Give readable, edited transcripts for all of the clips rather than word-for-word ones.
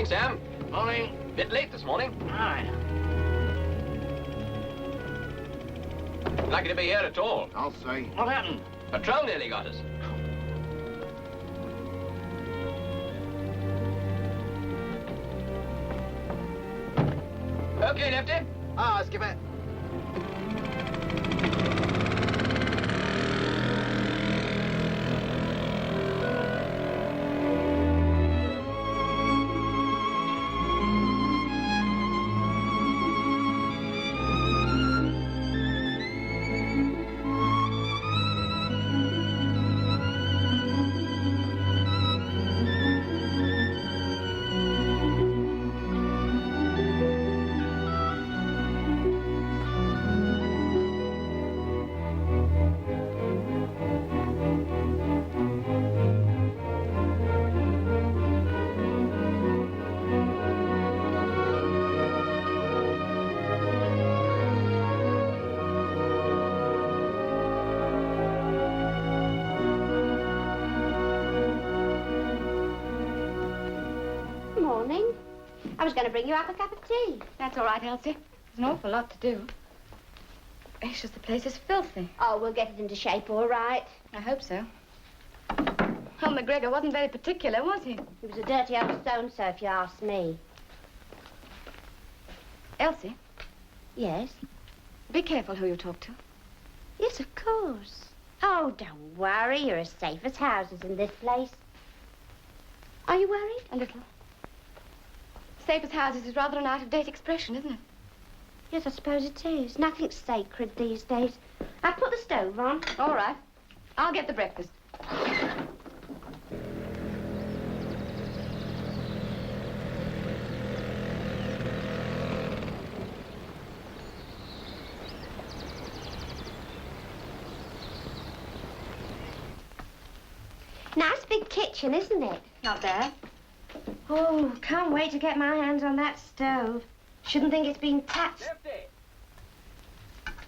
Morning, Sam. Morning. Bit late this morning. Aye. Lucky to be here at all. I'll say. What happened? Patrol nearly got us. Okay, Lefty. Ah, Skipper. I was going to bring you up a cup of tea. That's all right, Elsie. There's an awful lot to do. Gracious, the place is filthy. Oh, we'll get it into shape all right. I hope so. Well, McGregor wasn't very particular, was he? He was a dirty old so-and-so, if you ask me. Elsie? Yes? Be careful who you talk to. Yes, of course. Oh, don't worry. You're as safe as houses in this place. Are you worried? A little. Safe as houses is rather an out-of-date expression, isn't it? Yes, I suppose it is. Nothing's sacred these days. I've put the stove on. All right. I'll get the breakfast. Nice big kitchen, isn't it? Not bad. Oh, can't wait to get my hands on that stove. Shouldn't think it's been touched. Lefty.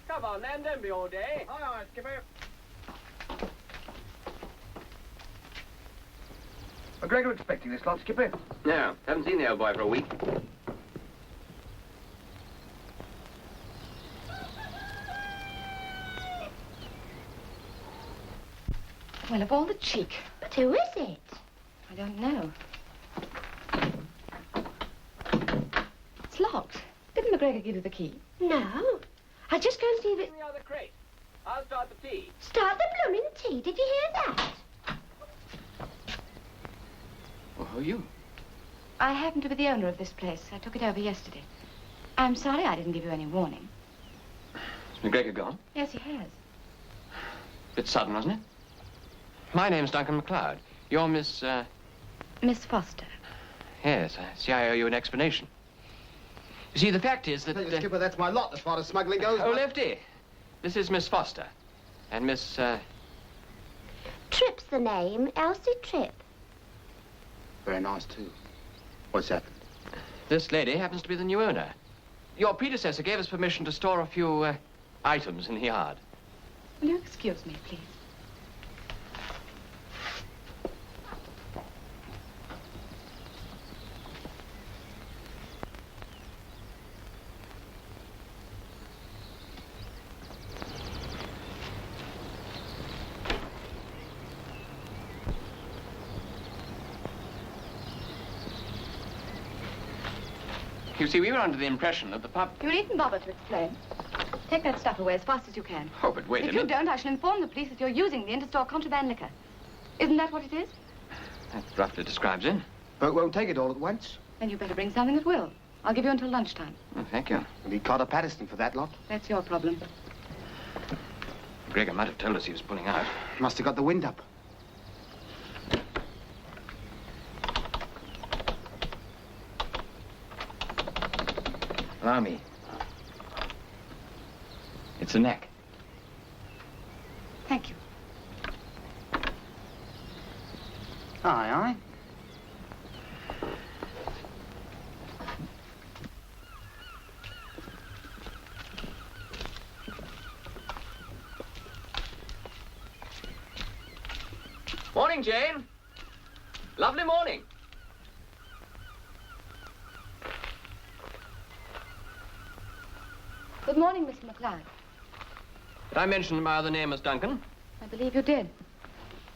Come on, then. Don't be all day. Aye, Skipper. McGregor expecting this lot, Skipper? No, haven't seen the old boy for a week. Well, of all the cheek. But who is it? I don't know. It's locked. Didn't McGregor give you the key? No. I'll just go and see if it... In the other crate. I'll start the tea. Start the blooming tea. Did you hear that? Well, who are you? I happen to be the owner of this place. I took it over yesterday. I'm sorry I didn't give you any warning. Is McGregor gone? Yes, he has. Bit sudden, wasn't it? My name's Duncan MacLeod. You're Miss, Miss Foster. Yes, I see I owe you an explanation. You see, the fact is that... Skipper, that's my lot as far as smuggling goes. Oh, Lefty. This is Miss Foster. And Miss, Tripp's the name. Elsie Tripp. Very nice, too. What's happened? This lady happens to be the new owner. Your predecessor gave us permission to store a few, items in the yard. Will you excuse me, please? You see, we were under the impression that the pub... You needn't bother to explain. Take that stuff away as fast as you can. Oh, but wait a If you minute. don't, I shall inform the police that you're using the inn to store contraband liquor. Isn't that what it is? That roughly describes it. But won't take it all at once. Then you better bring something that will. I'll give you until lunchtime. Oh, thank you. And he caught a Patterson for that lot. That's your problem. McGregor might have told us he was pulling out. Must have got the wind up. Allow me. It's a neck. Thank you. Aye, aye. Morning, Jane. Lovely morning. Good morning, Mr. McLeod. Did I mention my other name as Duncan? I believe you did.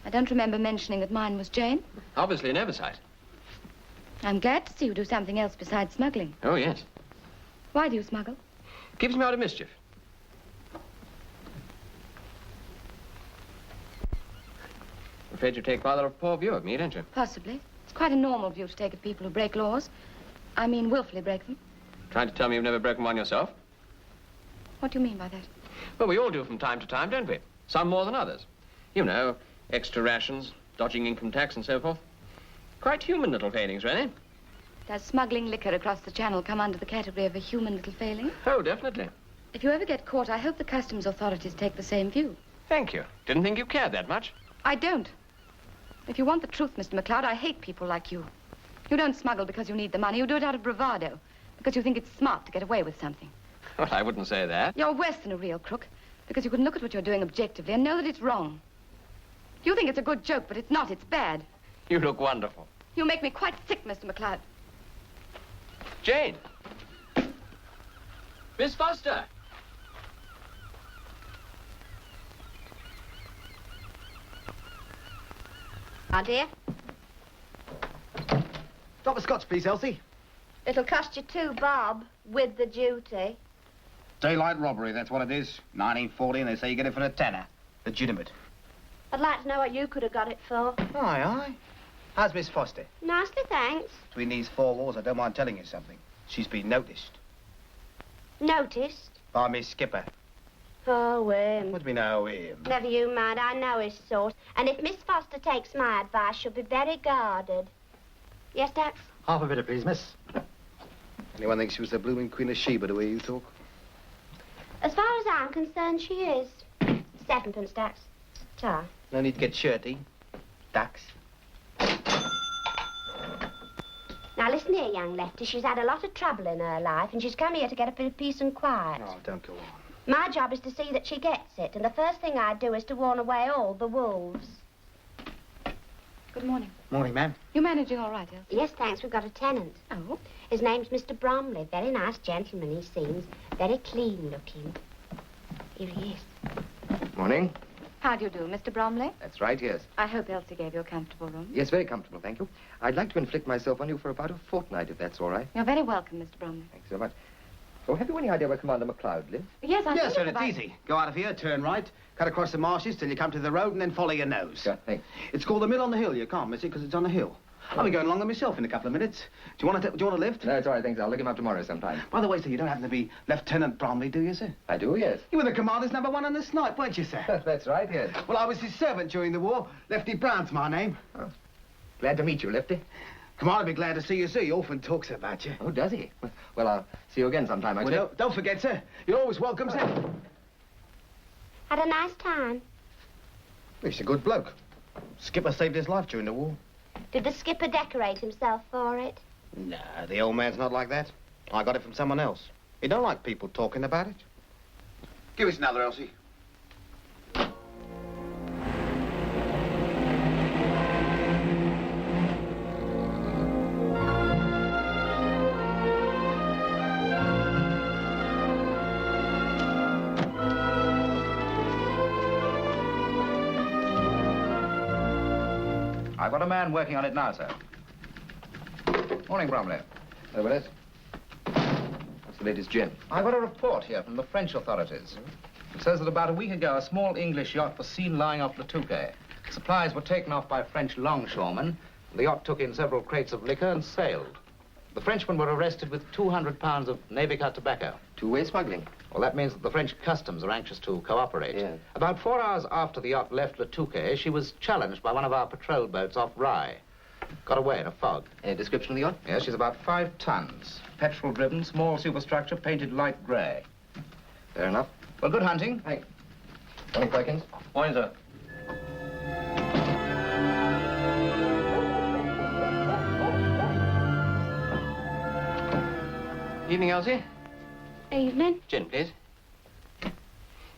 I don't remember mentioning that mine was Jane. Obviously an oversight. I'm glad to see you do something else besides smuggling. Oh, yes. Why do you smuggle? Keeps me out of mischief. I'm afraid you take rather a poor view of me, don't you? Possibly. It's quite a normal view to take of people who break laws. I mean, willfully break them. Trying to tell me you've never broken one yourself? What do you mean by that? Well, we all do from time to time, don't we? Some more than others. You know, extra rations, dodging income tax and so forth. Quite human little failings, really. Does smuggling liquor across the channel come under the category of a human little failing? Oh, definitely. If you ever get caught, I hope the customs authorities take the same view. Thank you. Didn't think you cared that much. I don't. If you want the truth, Mr. McLeod, I hate people like you. You don't smuggle because you need the money. You do it out of bravado, because you think it's smart to get away with something. Well, I wouldn't say that. You're worse than a real crook, because you can look at what you're doing objectively and know that it's wrong. You think it's a good joke, but it's not. It's bad. You look wonderful. You make me quite sick, Mr. McLeod. Jane! Miss Foster! Ah, dear. Drop the Scotch, please, Elsie. It'll cost you £2 bob with the duty. Daylight robbery, that's what it is. 1940, and they say you get it for a tenner. Legitimate. I'd like to know what you could have got it for. Aye, aye. How's Miss Foster? Nicely, thanks. Between these four walls, I don't mind telling you something. She's been noticed. Noticed? By Miss Skipper. Oh, him. What do we know him? Never you mind, I know his sort. And if Miss Foster takes my advice, she'll be very guarded. Yes, Dax? Half a bit, please, miss. Anyone thinks she was the blooming Queen of Sheba, the way you talk? As far as I'm concerned, she is. 7pence, Dax. Ta. No need to get shirty. Dax. Now, listen here, young Lefty. She's had a lot of trouble in her life, and she's come here to get a bit of peace and quiet. Oh, don't go on. My job is to see that she gets it, and the first thing I do is to warn away all the wolves. Good morning. Morning, ma'am. You managing all right, Elsie? Yes, thanks. We've got a tenant. Oh? His name's Mr. Bromley. Very nice gentleman, he seems. Very clean looking. Here he is. Morning. How do you do, Mr. Bromley? That's right, yes. I hope Elsie gave you a comfortable room. Yes, very comfortable, thank you. I'd like to inflict myself on you for about a fortnight, if that's all right. You're very welcome, Mr. Bromley. Thanks so much. So, have you any idea where Commander McLeod lives? Yes, I Yes, think sir, it's easy. Go out of here, turn right, cut across the marshes till you come to the road, and then follow your nose. Sure, thanks. It's called the Mill on the Hill. You can't miss it because it's on a hill. I'll be going along there myself in a couple of minutes. Do you want a lift? No, it's all right, thanks. I'll look him up tomorrow sometime. By the way, sir, you don't happen to be Lieutenant Bromley, do you, sir? I do, yes. You were the commander's #1 on the snipe, weren't you, sir? That's right, yes. Well, I was his servant during the war. Lefty Brown's my name. Glad to meet you, Lefty. Commander will be glad to see you, sir. He often talks about you. Oh, does he? Well, I'll see you again sometime, I Well, expect. don't forget, sir. You're always welcome, sir. Had a nice time. He's a good bloke. Skipper saved his life during the war. Did the skipper decorate himself for it? Nah, the old man's not like that. I got it from someone else. He don't like people talking about it. Give us another, Elsie. I've got a man working on it now, sir. Morning, Bromley. Oh, well, what's the latest gin? I've got a report here from the French authorities. It says that about a week ago, a small English yacht was seen lying off Le Touquet. Supplies were taken off by French longshoremen. The yacht took in several crates of liquor and sailed. The Frenchmen were arrested with 200 pounds of Navy cut tobacco. Two-way smuggling. Well, that means that the French customs are anxious to cooperate. Yeah. About 4 hours after the yacht left Le Touquet, she was challenged by one of our patrol boats off Rye. Got away in a fog. Any description of the yacht? Yes, she's about 5 tons. Petrol-driven, small superstructure, painted light grey. Fair enough. Well, good hunting. Thanks. Morning, Perkins. Morning, sir. Evening, Elsie. Evening. Gin, please.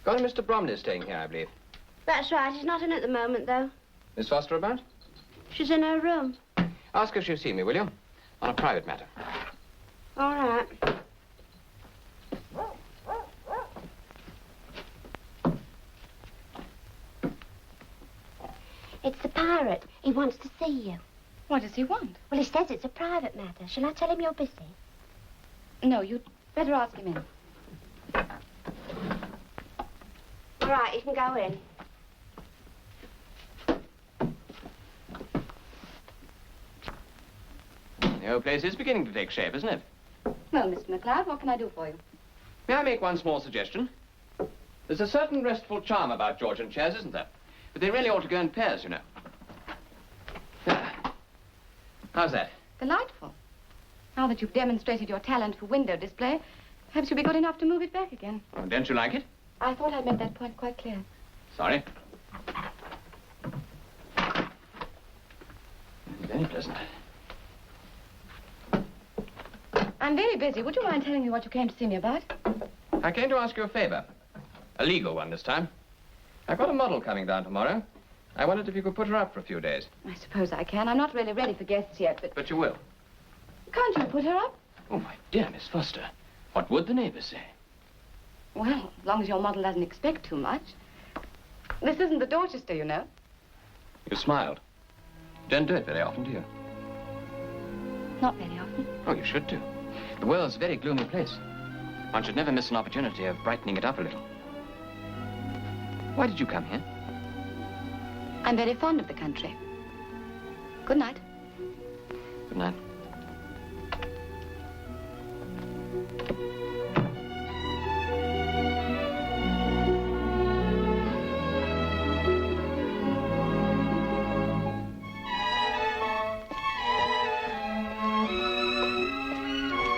Got a Mr. Bromley staying here, I believe. That's right. She's not in at the moment, though. Miss Foster about? She's in her room. Ask her if she'll see me, will you? On a private matter. All right. It's the pirate. He wants to see you. What does he want? Well, he says it's a private matter. Shall I tell him you're busy? No, you'd better ask him in. All right, you can go in. The whole place is beginning to take shape, isn't it? Well, Mr. McLeod, what can I do for you? May I make one small suggestion? There's a certain restful charm about Georgian chairs, isn't there? But they really ought to go in pairs, you know. There. How's that? Delightful. Now that you've demonstrated your talent for window display, perhaps you'll be good enough to move it back again. Oh, don't you like it? I thought I'd made that point quite clear. Sorry. Very pleasant. I'm very busy. Would you mind telling me what you came to see me about? I came to ask you a favor. A legal one this time. I've got a model coming down tomorrow. I wondered if you could put her up for a few days. I suppose I can. I'm not really ready for guests yet, but... But you will. Can't you put her up? Oh, my dear Miss Foster. What would the neighbors say? Well, as long as your model doesn't expect too much. This isn't the Dorchester, you know. You smiled. You don't do it very often, do you? Not very often. Oh, you should do. The world's a very gloomy place. One should never miss an opportunity of brightening it up a little. Why did you come here? I'm very fond of the country. Good night. Good night.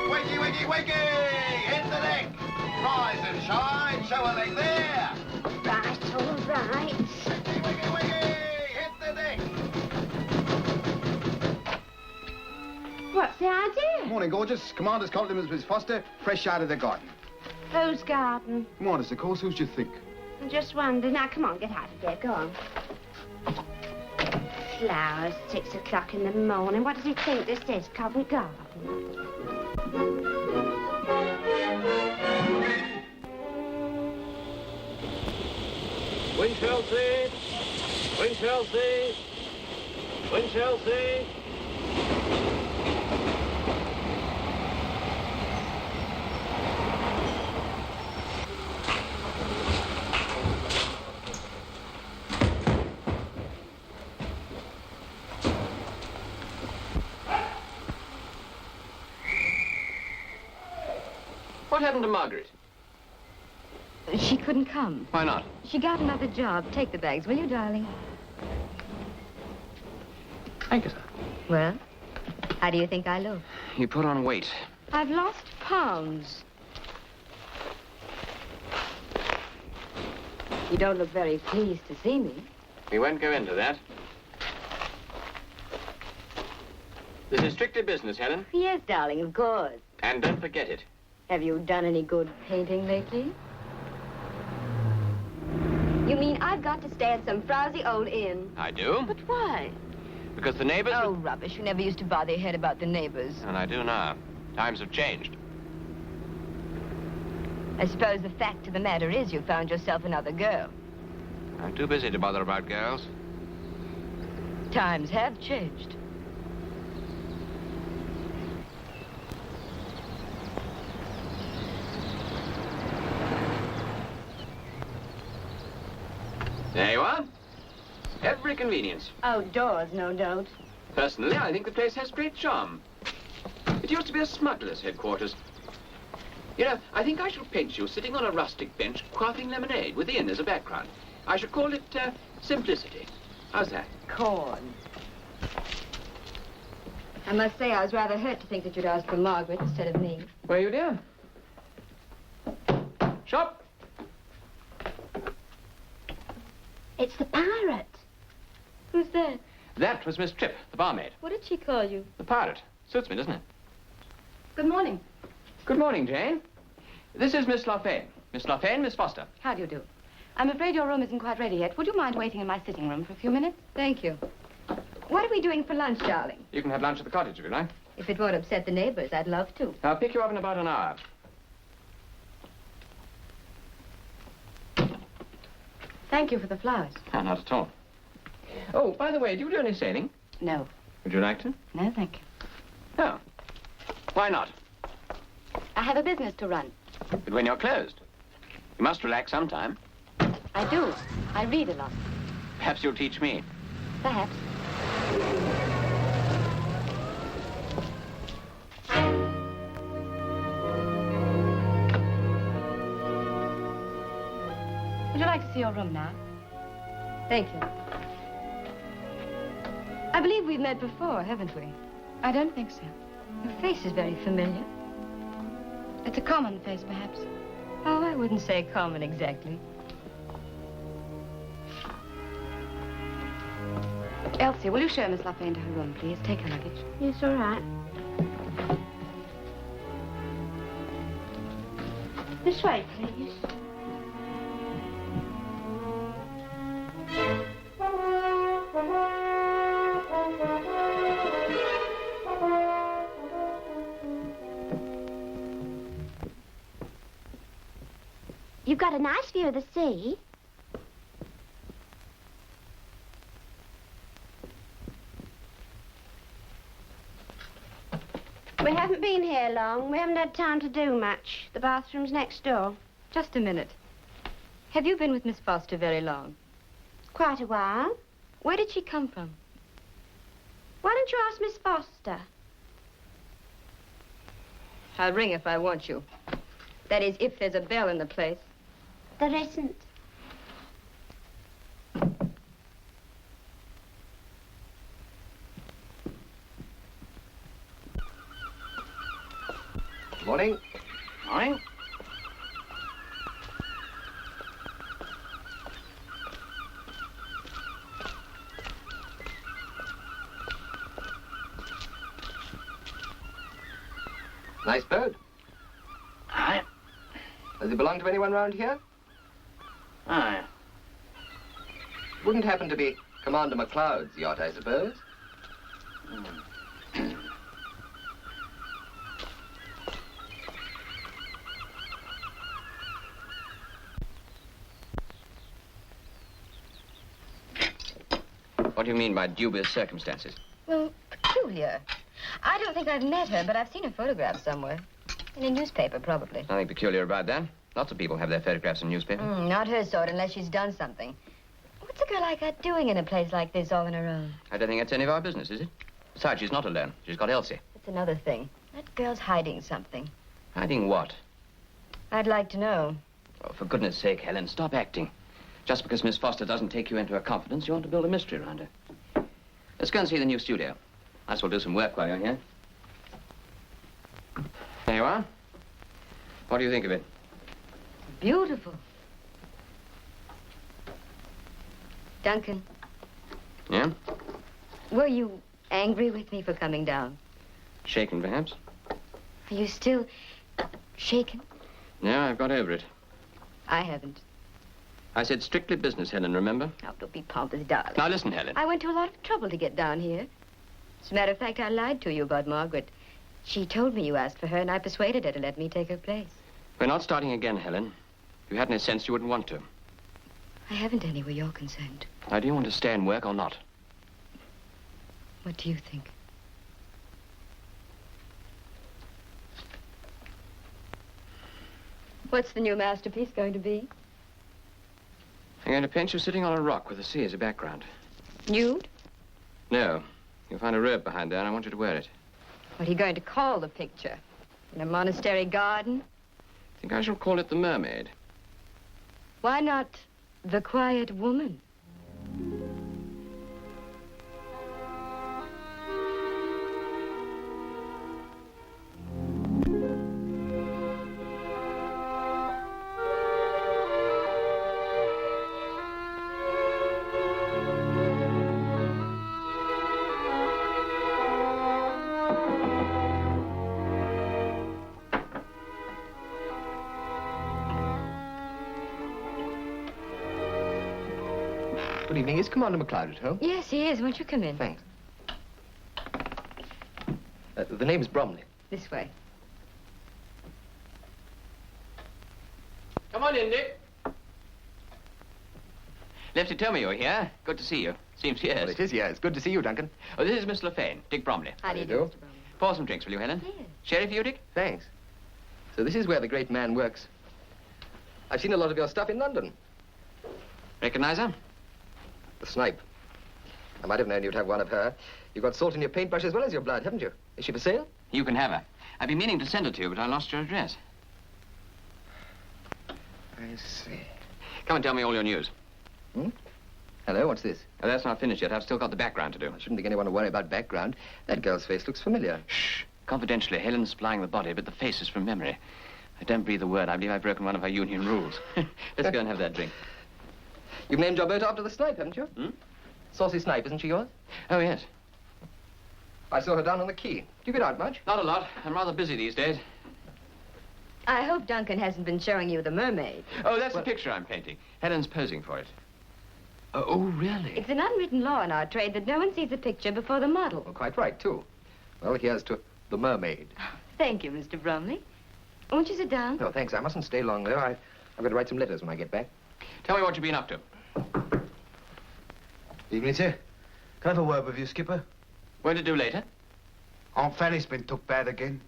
Wakey, wakey, wakey! Hit the deck! Rise and shine, show a leg there! Right, all right. Wakey, wakey, wakey! Hit the deck! What's the idea? Morning, gorgeous. Commander's compliments, Miss Foster. Fresh out of the garden. Whose garden? Commander's, of course. Who's do you think? I just wondered. Now, come on, get out of here. Go on. Flowers, 6 o'clock in the morning. What does he think this is, Covent Garden? Wind Chelsea! Wind Chelsea! Wind Chelsea! What happened to Margaret? She couldn't come. Why not? She got another job. Take the bags, will you, darling? Thank you, sir. Well, how do you think I look? You put on weight. I've lost pounds. You don't look very pleased to see me. We won't go into that. This is strictly business, Helen. Yes, darling, of course. And don't forget it. Have you done any good painting lately? You mean I've got to stay at some frowsy old inn? I do. But why? Because the neighbors... Oh, rubbish. You never used to bother your head about the neighbors. And I do now. Times have changed. I suppose the fact of the matter is you found yourself another girl. I'm too busy to bother about girls. Times have changed. There you are. Every convenience. Outdoors, no doubt. Personally, I think the place has great charm. It used to be a smuggler's headquarters. You know, I think I shall paint you sitting on a rustic bench quaffing lemonade with the inn as a background. I should call it simplicity. How's that? Corn. I must say I was rather hurt to think that you'd asked for Margaret instead of me. Where are you, dear? Shop. It's the pirate. Who's that? That was Miss Tripp, the barmaid. What did she call you? The pirate. Suits me, doesn't it? Good morning. Good morning, Jane. This is Miss Lofane. Miss Lofane, Miss Foster. How do you do? I'm afraid your room isn't quite ready yet. Would you mind waiting in my sitting room for a few minutes? Thank you. What are we doing for lunch, darling? You can have lunch at the cottage if you like. If it won't upset the neighbors, I'd love to. I'll pick you up in about an hour. Thank you for the flowers. Ah, not at all. Oh, by the way, do you do any sailing? No. Would you like to? No, thank you. No. Why not? I have a business to run. But when you're closed, you must relax sometime. I do. I read a lot. Perhaps you'll teach me. Perhaps. Would you like to see your room now? Thank you. I believe we've met before, haven't we? I don't think so. Your face is very familiar. It's a common face, perhaps. Oh, I wouldn't say common exactly. Elsie, will you show Miss Luffey into her room, please? Take her luggage. Yes, all right. This way, please. You've got a nice view of the sea. We haven't been here long. We haven't had time to do much. The bathroom's next door. Just a minute. Have you been with Miss Foster very long? Quite a while. Where did she come from? Why don't you ask Miss Foster? I'll ring if I want you. That is, if there's a bell in the place. There isn't. Morning. Morning. Nice bird. Aye. Does it belong to anyone round here? Aye. Wouldn't happen to be Commander MacLeod's yacht, I suppose? What do you mean by dubious circumstances? Well, peculiar. I don't think I've met her, but I've seen her photograph somewhere. In a newspaper, probably. Nothing peculiar about that. Lots of people have their photographs in newspapers. Not her sort, unless she's done something. What's a girl like that doing in a place like this all on her own? I don't think that's any of our business, is it? Besides, she's not alone. She's got Elsie. That's another thing. That girl's hiding something. Hiding what? I'd like to know. Oh, for goodness sake, Helen, stop acting. Just because Miss Foster doesn't take you into her confidence, you want to build a mystery around her. Let's go and see the new studio. Might as well do some work while you're here. There you are. What do you think of it? Beautiful. Duncan, Yeah? were you angry with me for coming down? Shaken, perhaps? Are you still shaken? No, I've got over it. I haven't. I said strictly business, Helen, remember? Oh, don't be pompous, darling. Now, listen, Helen. I went to a lot of trouble to get down here. As a matter of fact, I lied to you about Margaret. She told me you asked for her, and I persuaded her to let me take her place. We're not starting again, Helen. If you had any sense, you wouldn't want to. I haven't any where you're concerned. Now, do you want to stay and work or not? What do you think? What's the new masterpiece going to be? I'm going to paint you sitting on a rock with the sea as a background. Nude? No. You'll find a robe behind there, and I want you to wear it. What are you going to call the picture? In a monastery garden? I think I shall call it The Mermaid. Why not The Quiet Woman? Good evening. Is Commander MacLeod at home? Yes, he is. Won't you come in? Thanks. The name's Bromley. This way. Come on in, Dick. Lefty, tell me you're here. Good to see you. Seems years. Well, it is, yeah. It's good to see you, Duncan. Oh, this is Miss LaFane, Dick Bromley. How do you you do, do? Mr. Bromley? Pour some drinks, will you, Helen? Yes. Sherry for you, Dick? Thanks. So this is where the great man works. I've seen a lot of your stuff in London. Recognize her? The Snipe. I might have known you'd have one of her. You've got salt in your paintbrush as well as your blood, haven't you? Is she for sale? You can have her. I've been meaning to send her to you, but I lost your address. I see. Come and tell me all your news. Hello, what's this? Oh, that's not finished yet. I've still got the background to do. I shouldn't think anyone to worry about background. That girl's face looks familiar. Shh. Confidentially, Helen's supplying the body, but the face is from memory. I don't breathe a word. I believe I've broken one of her union rules. Let's go and have that drink. You've named your boat after the Snipe, haven't you? Hmm? Saucy Snipe, isn't she yours? Oh, yes. I saw her down on the quay. Do you get out much? Not a lot. I'm rather busy these days. I hope Duncan hasn't been showing you the mermaid. Oh, that's the picture I'm painting. Helen's posing for it. Oh, really? It's an unwritten law in our trade that no one sees a picture before the model. Well, quite right, too. Well, here's to the mermaid. Thank you, Mr. Bromley. Won't you sit down? No, thanks. I mustn't stay long, though. I've got to write some letters when I get back. Tell me what you've been up to. Evening, sir. Can I have a word with you, Skipper? Won't it do later? Aunt Fanny's been took bad again.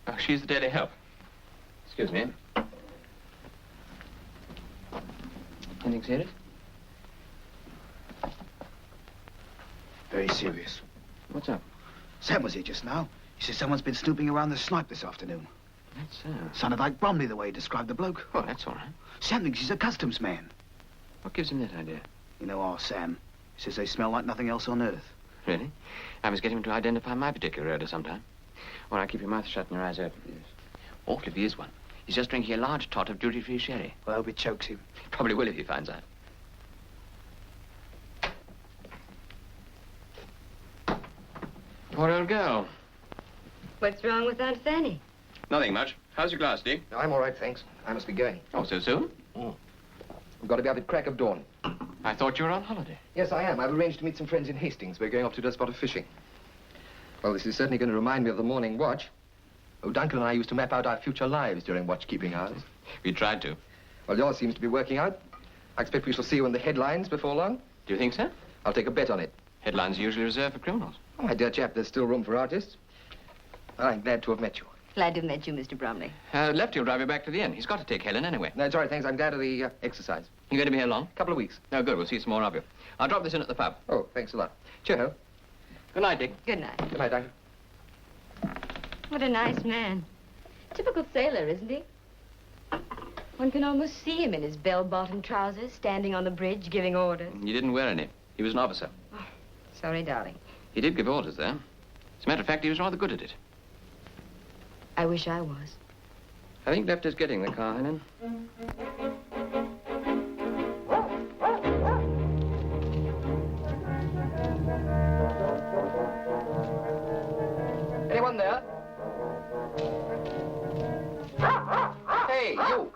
Oh, she's the daily help. Excuse me. Anything serious? Very serious. What's up? Sam was here just now. He said someone's been snooping around the Snipe this afternoon. That's so. Sounded like Bromley the way he described the bloke. Oh, that's all right. Sam thinks he's a customs man. What gives him that idea? You know our Sam. He says they smell like nothing else on earth. Really? I must get him to identify my particular odor sometime. All right, keep your mouth shut and your eyes open. Yes. Awful if he is one. He's just drinking a large tot of duty-free sherry. Well, I hope it chokes him. Probably will if he finds out. Poor old girl. What's wrong with Aunt Fanny? Nothing much. How's your glass, Dick? No, I'm all right, thanks. I must be going. Oh, so soon? We've got to be up at crack of dawn. I thought you were on holiday. Yes, I am. I've arranged to meet some friends in Hastings. We're going off to do a spot of fishing. Well, this is certainly going to remind me of the morning watch. Oh, Duncan and I used to map out our future lives during watch-keeping hours. We tried to. Well, yours seems to be working out. I expect we shall see you in the headlines before long. Do you think so? I'll take a bet on it. Headlines are usually reserved for criminals. Oh, my dear chap, there's still room for artists. Well, I'm glad to have met you. Glad to have met you, Mr. Bromley. Lefty will drive you back to the inn. He's got to take Helen anyway. No, it's all right, thanks. I'm glad of the exercise. You going to be here long? Couple of weeks. No, good. We'll see some more of you. I'll drop this in at the pub. Oh, thanks a lot. Cheerio. Good night, Dick. Good night. Good night, Duncan. What a nice man. Typical sailor, isn't he? One can almost see him in his bell-bottom trousers, standing on the bridge, giving orders. He didn't wear any. He was an officer. Sorry, darling. He did give orders, though. As a matter of fact, he was rather good at it. I wish I was. I think Lefty's getting the car, Helen. Anyone there? Hey, you!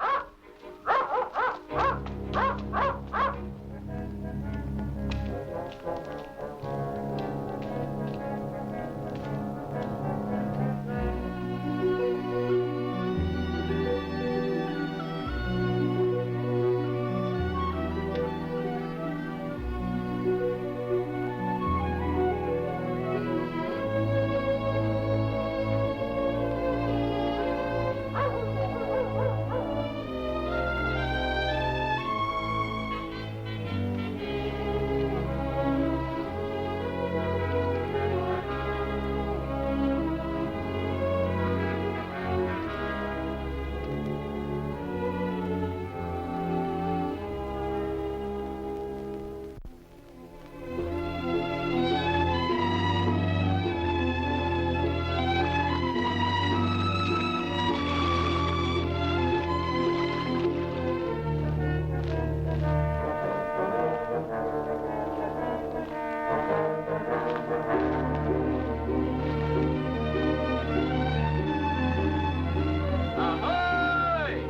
Ahoy!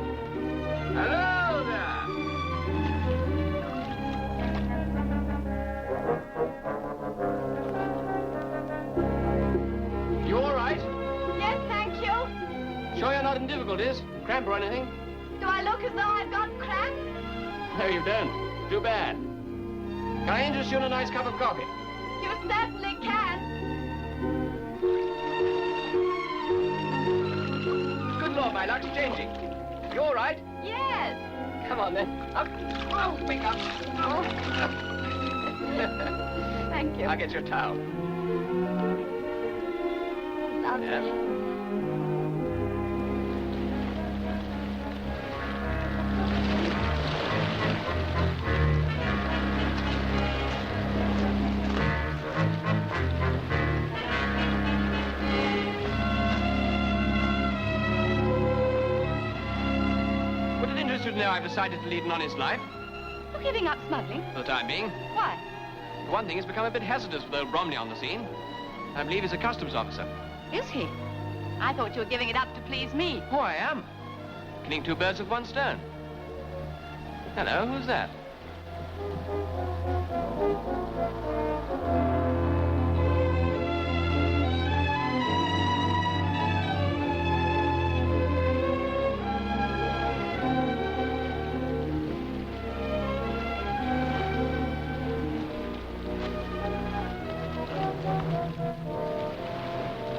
Hello there! You all right? Yes, thank you. Sure you're not in difficulties? Cramp or anything? Do I look as though I've got cramp? No, you don't. Too bad. Can I interest you in a nice cup of coffee? You certainly can. Good Lord, my luck's changing. You all right? Yes. Come on, then. Up. Oh, pick up. Oh. Thank you. I'll get you a towel. Lovely. Yeah. Would it interest you to know I've decided to lead an honest life? You're giving up smuggling? For the time being. Why? For one thing, it's become a bit hazardous with old Bromley on the scene. I believe he's a customs officer. Is he? I thought you were giving it up to please me. Oh, I am. Killing two birds with one stone. Hello, who's that?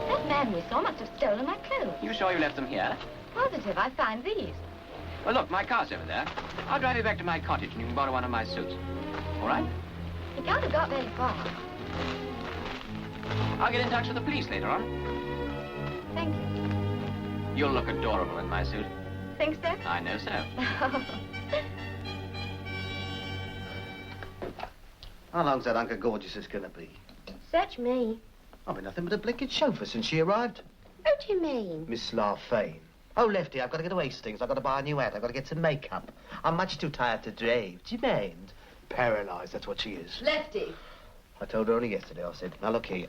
That man we saw must have stolen my clothes. You sure you left them here? Positive, I find these. Well, look, my car's over there. I'll drive you back to my cottage and you can borrow one of my suits. All right? He can't have got very far. I'll get in touch with the police later on. Thank you. You'll look adorable in my suit. Think so? I know so. How long's that Uncle Gorgeous going to be? Search me. I've been nothing but a blinking chauffeur since she arrived. What do you mean? Miss Larfane. Oh, Lefty, I've got to get to Hastings. I've got to buy a new hat. I've got to get some makeup. I'm much too tired to drive. Do you mind? Paralyzed, that's what she is. Lefty, I told her only yesterday. I said, now look here.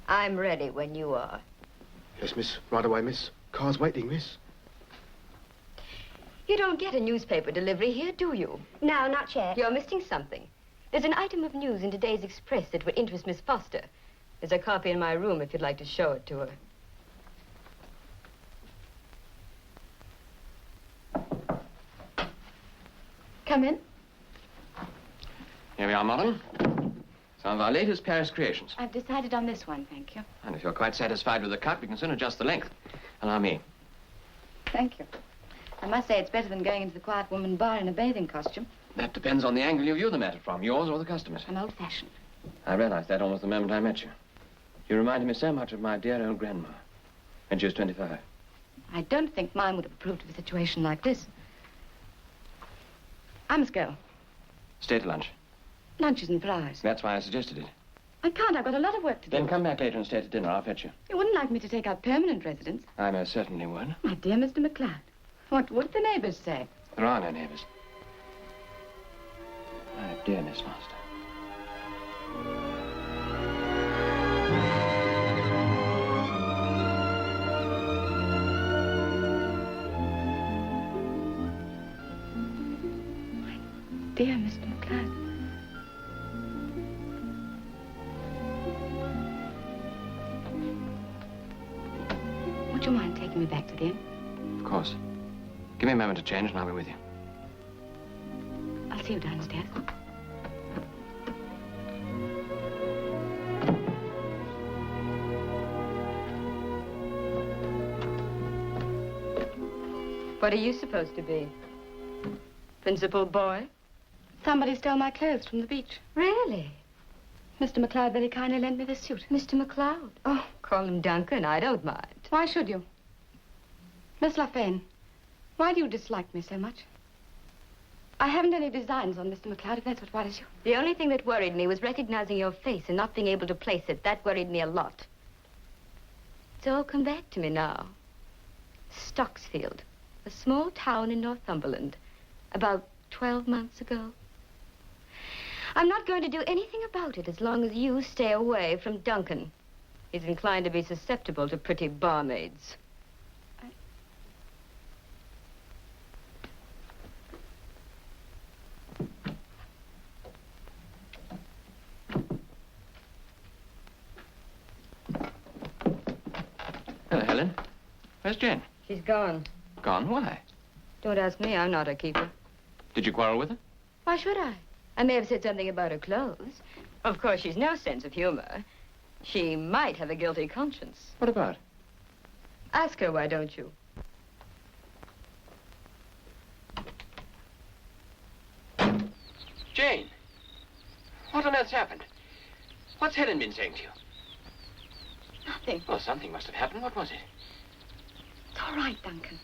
I'm ready when you are. Yes, miss. Right away, miss. Car's waiting, miss. You don't get a newspaper delivery here, do you? No, not yet. You're missing something. There's an item of news in today's Express that would interest Miss Foster. There's a copy in my room if you'd like to show it to her. Come in. Here we are, Modern. Some of our latest Paris creations. I've decided on this one, thank you. And if you're quite satisfied with the cut, we can soon adjust the length. Allow me. Thank you. I must say it's better than going into the Quiet Woman bar in a bathing costume. That depends on the angle you view the matter from, yours or the customer's. I'm old-fashioned. I realized that almost the moment I met you. You reminded me so much of my dear old grandma when she was 25. I don't think mine would have approved of a situation like this. I must go. Stay to lunch. Lunch isn't fries. That's why I suggested it. I can't. I've got a lot of work to do. Then come back later and stay to dinner. I'll fetch you. You wouldn't like me to take up permanent residence. I most certainly would. My dear Mr. McLeod, what would the neighbors say? There are no neighbors. My dear Miss Foster. Dear Mr. McLeod. Would you mind taking me back to the inn? Of course. Give me a moment to change and I'll be with you. I'll see you downstairs. What are you supposed to be? Principal boy? Somebody stole my clothes from the beach. Really? Mr. McLeod very kindly lent me this suit. Mr. McLeod? Oh, call him Duncan. I don't mind. Why should you? Miss Lafayne, why do you dislike me so much? I haven't any designs on Mr. McLeod, if that's what worries you. The only thing that worried me was recognizing your face and not being able to place it. That worried me a lot. It's all come back to me now. Stocksfield, a small town in Northumberland, about 12 months ago. I'm not going to do anything about it as long as you stay away from Duncan. He's inclined to be susceptible to pretty barmaids. Hello, Helen. Where's Jane? She's gone. Gone? Why? Don't ask me. I'm not a keeper. Did you quarrel with her? Why should I? I may have said something about her clothes. Of course, she's no sense of humor. She might have a guilty conscience. What about? Ask her, why don't you? Jane, what on earth's happened? What's Helen been saying to you? Nothing. Well, something must have happened. What was it? It's all right, Duncan.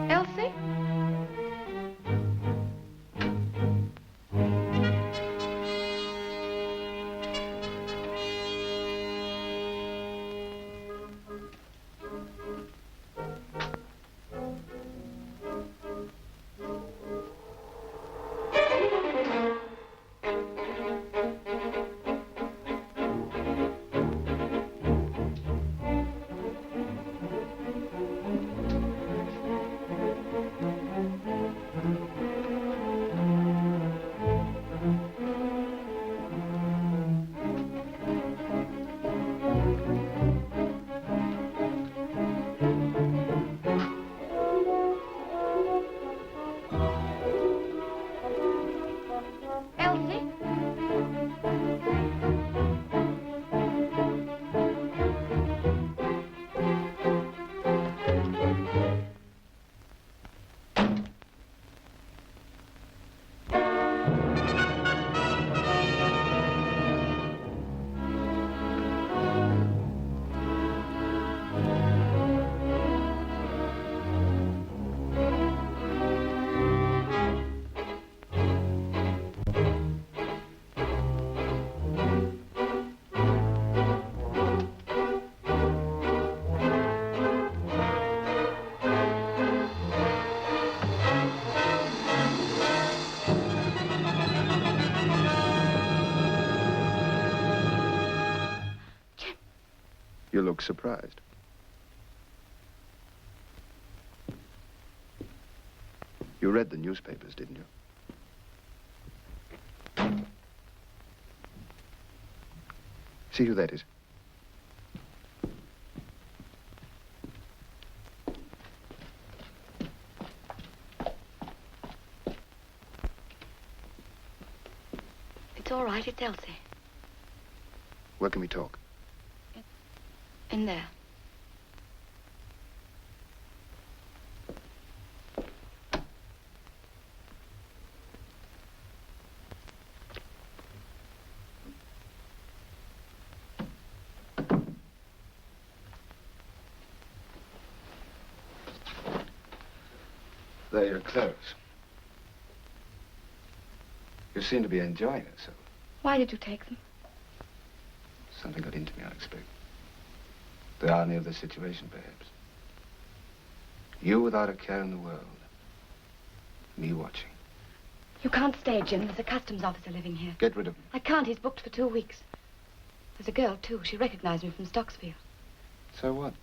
Elsie? Elsie? You look surprised. You read the newspapers, didn't you? See who that is? It's all right, it's Elsie. Where can we talk? In there. They're your clothes. You seem to be enjoying yourself. Why did you take them? Something got into me unexpected. The irony of the situation, perhaps. You without a care in the world. Me watching. You can't stay, Jim. There's a customs officer living here. Get rid of him. I can't. He's booked for 2 weeks. There's a girl, too. She recognized me from Stocksfield. So what?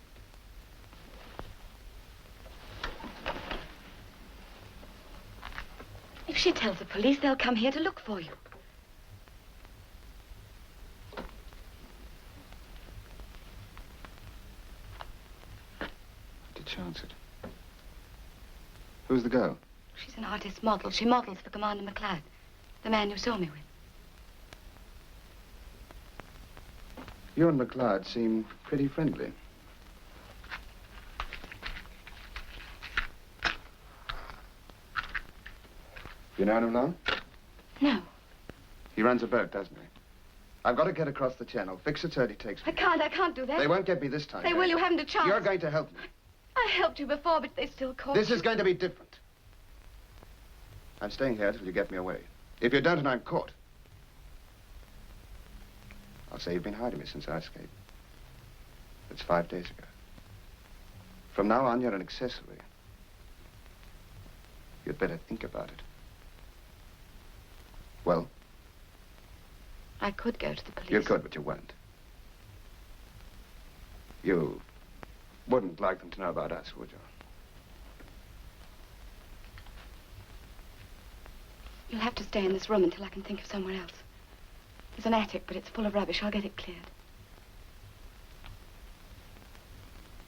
If she tells the police, they'll come here to look for you. To chance it. Who's the girl? She's an artist model. She models for Commander McLeod, the man you saw me with. You and McLeod seem pretty friendly. You known him long? No. He runs a boat, doesn't he? I've got to get across the channel. Fix it so that he takes me. I can't do that. They won't get me this time. They will. You haven't a chance. You're going to help me. I helped you before, but they still caught This you. is going to be different. I'm staying here till you get me away. If you don't and I'm caught, I'll say you've been hiding me since I escaped. It's 5 days ago. From now on, you're an accessory. You'd better think about it. Well, I could go to the police. you could, but you won't. You wouldn't like them to know about us, would you? You'll have to stay in this room until I can think of somewhere else. There's an attic, but it's full of rubbish. I'll get it cleared.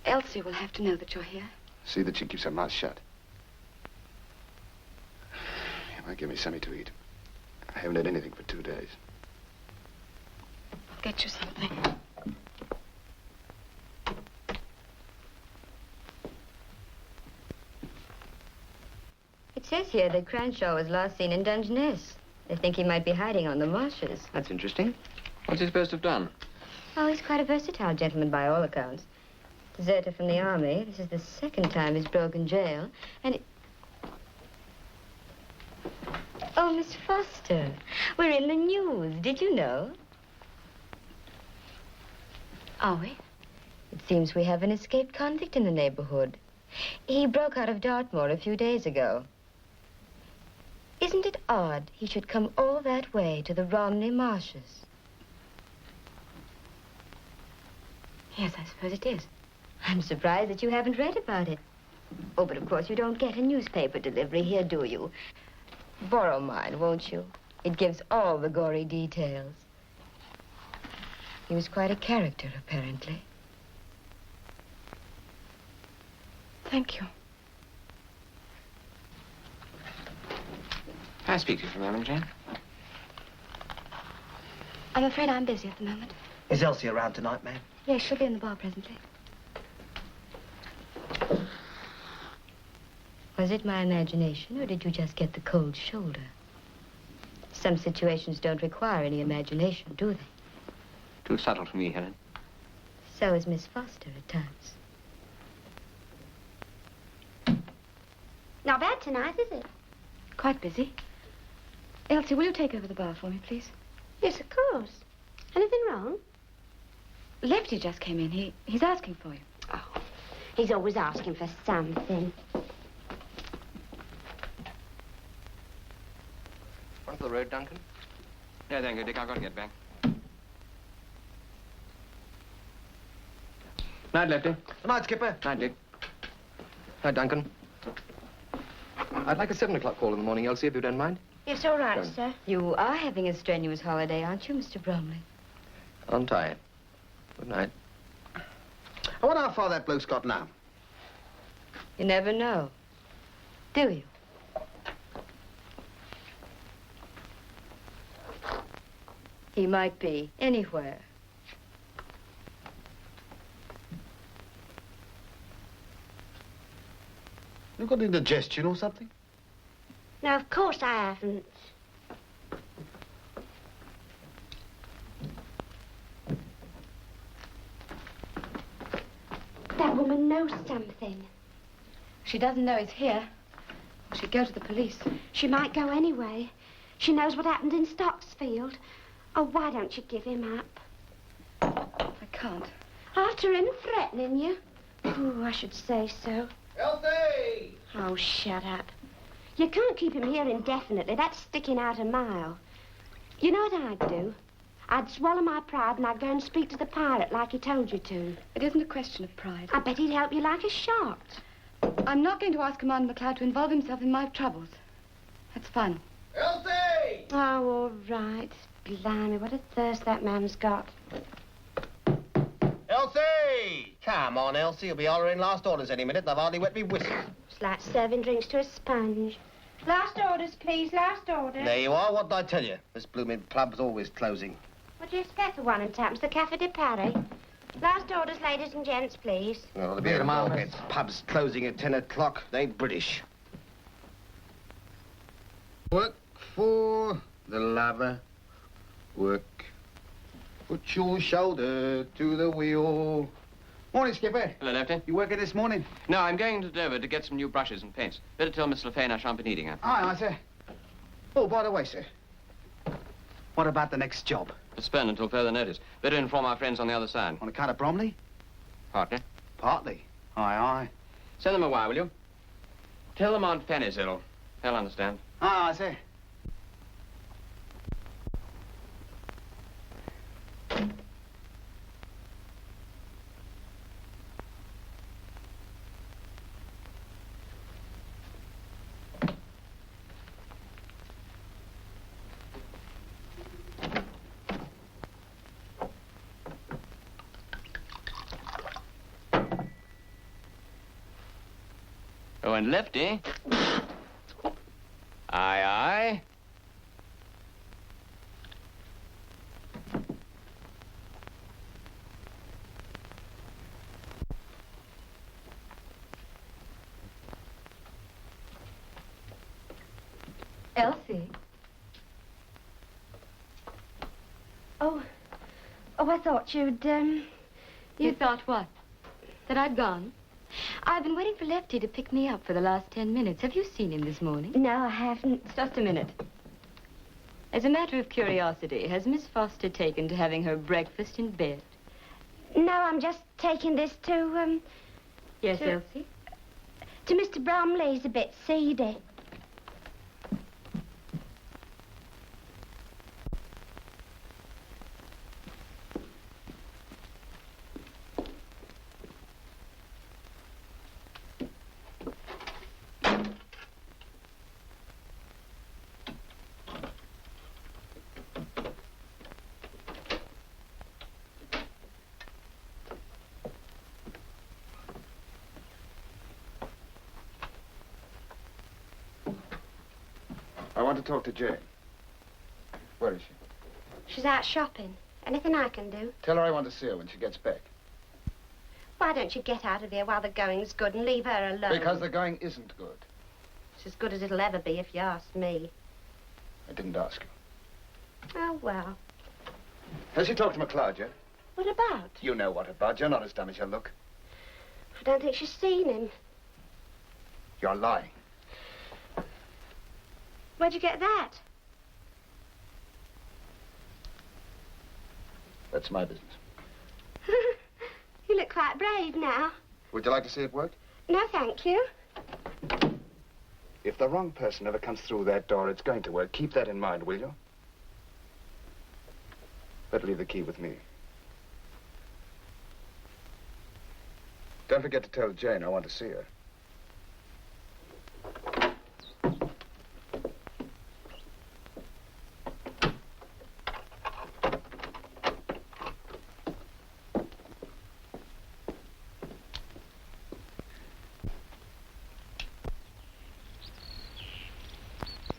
Elsie will have to know that you're here. See that she keeps her mouth shut. You might give me something to eat. I haven't had anything for 2 days. I'll get you something. It says here that Cranshaw was last seen in Dungeness. They think he might be hiding on the marshes. That's interesting. What's he supposed to have done? Oh, he's quite a versatile gentleman by all accounts. Deserter from the army. This is the second time he's broken jail. And Oh, Miss Foster, we're in the news. Did you know? Are we? It seems we have an escaped convict in the neighborhood. He broke out of Dartmoor a few days ago. Isn't it odd he should come all that way to the Romney Marshes? Yes, I suppose it is. I'm surprised that you haven't read about it. Oh, but of course you don't get a newspaper delivery here, do you? Borrow mine, won't you? It gives all the gory details. He was quite a character, apparently. Thank you. Can I speak to you for a moment, Jane? I'm afraid I'm busy at the moment. Is Elsie around tonight, ma'am? Yes, she'll be in the bar presently. Was it my imagination, or did you just get the cold shoulder? Some situations don't require any imagination, do they? Too subtle for me, Helen. So is Miss Foster at times. Not bad tonight, is it? Quite busy. Elsie, will you take over the bar for me, please? Yes, of course. Anything wrong? Lefty just came in. He's asking for you. Oh, he's always asking for something. On for the road, Duncan? No, thank you, Dick. I've got to get back. Night, Lefty. Good night, Skipper. Night, Dick. Hi, Duncan. I'd like a 7 o'clock call in the morning, Elsie, if you don't mind. Yes, all right, Done. sir. You are having a strenuous holiday, aren't you, Mr. Bromley? On time. Good night. I wonder how far that bloke's got now. You never know, do you? He might be anywhere. You got indigestion or something? No, of course I haven't. That woman knows something. She doesn't know he's here. She'd go to the police. She might go anyway. She knows what happened in Stocksfield. Oh, why don't you give him up? I can't. After him threatening you? Oh, I should say so. Elsie! Oh, shut up. You can't keep him here indefinitely. That's sticking out a mile. You know what I'd do? I'd swallow my pride and I'd go and speak to the pirate like he told you to. It isn't a question of pride. I bet he'd help you like a shot. I'm not going to ask Commander McLeod to involve himself in my troubles. That's fun. Elsie! Oh, all right. Blimey, what a thirst that man's got. Elsie! Come on, Elsie. You'll be ordering last orders any minute, and I've hardly wet me whistle. It's like serving drinks to a sponge. Last orders, please, last orders. There you are. What did I tell you? This blooming pub's always closing. What do you expect for 1 and 2? The Cafe de Paris. Last orders, ladies and gents, please. Well, the Beer tomorrow, market. Pub's closing at 10 o'clock. They ain't British. Work for the lover. Work. Put your shoulder to the wheel. Morning, Skipper. Hello, Lefty. You working this morning? No, I'm going to Dover to get some new brushes and paints. Better tell Miss LaFane I shan't be needing her. Aye, sir. Oh, by the way, sir. What about the next job? Postponed until further notice. Better inform our friends on the other side. On account of Bromley? Partner. Partly. Aye, aye. Send them a wire, will you? Tell them Aunt Fanny's ill. They'll understand. Aye, I say. Oh, and Lefty. Aye, aye. Elsie? Oh, I thought you'd, You thought what? That I'd gone? I've been waiting for Lefty to pick me up for the last 10 minutes. Have you seen him this morning? No, I haven't. Just a minute. As a matter of curiosity, has Miss Foster taken to having her breakfast in bed? No, I'm just taking this to, Yes, To- Elsie? to Mr. Bromley. He's a bit seedy. I want to talk to Jane. Where is she? She's out shopping. Anything I can do? Tell her I want to see her when she gets back. Why don't you get out of here while the going's good and leave her alone? Because the going isn't good. It's as good as it'll ever be, if you ask me. I didn't ask you. Oh, well. Has she talked to McLeod yet? What about? You know what about. You're not as dumb as you look. I don't think she's seen him. You're lying. Where'd you get that? That's my business. You look quite brave now. Would you like to see it work? No, thank you. If the wrong person ever comes through that door, it's going to work. Keep that in mind, will you? Better leave the key with me. Don't forget to tell Jane I want to see her.